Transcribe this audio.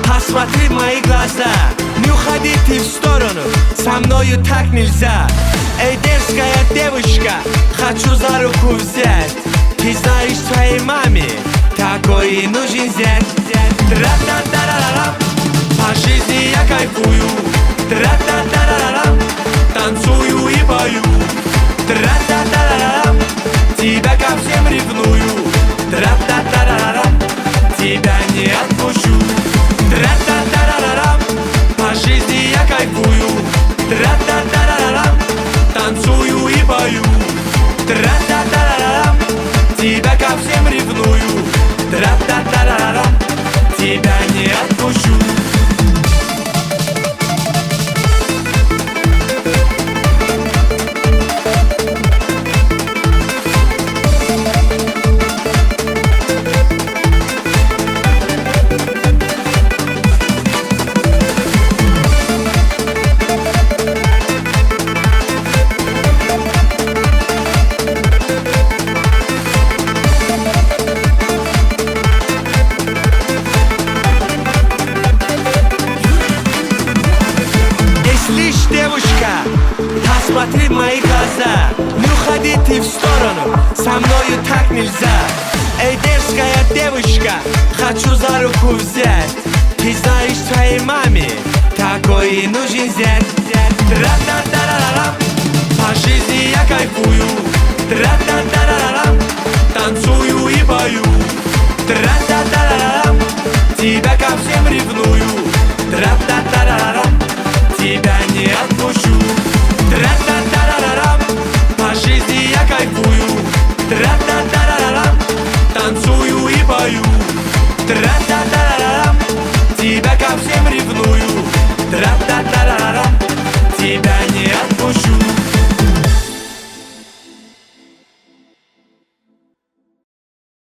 Посмотри в мои глаза, не уходи ты в сторону, со мною так нельзя. Эй, дерзкая девушка, хочу за руку взять. Ты знаешь своей маме, такой и нужен зять. Тра-та-та-ра-ра-рам, по жизни я кайфую. Тра-та-та-ра-ра-рам, танцую и пою. Тра-та-та-ра-рам, тебя ко всем ревную. Тра-та-та-ра-рам, тебя не отпущу. Тра-та-та-ра-рам, по жизни я кайфую. Тра-та-та-ра-рам, танцую и пою. Тра-та-та-ра-рам, тебя ко всем ревную. Тра-та-та-ра-рам, тебя не отпущу. Слышь, девушка, посмотри в мои глаза, не уходи ты в сторону, со мною так нельзя. Эй, дерзкая девушка, хочу за руку взять. Ты знаешь своей маме, такой и нужен зять. Тра-та-та-ра-рам, по жизни я кайфую. Тра-та-та-ра-рам, танцую и пою. Тра-та-та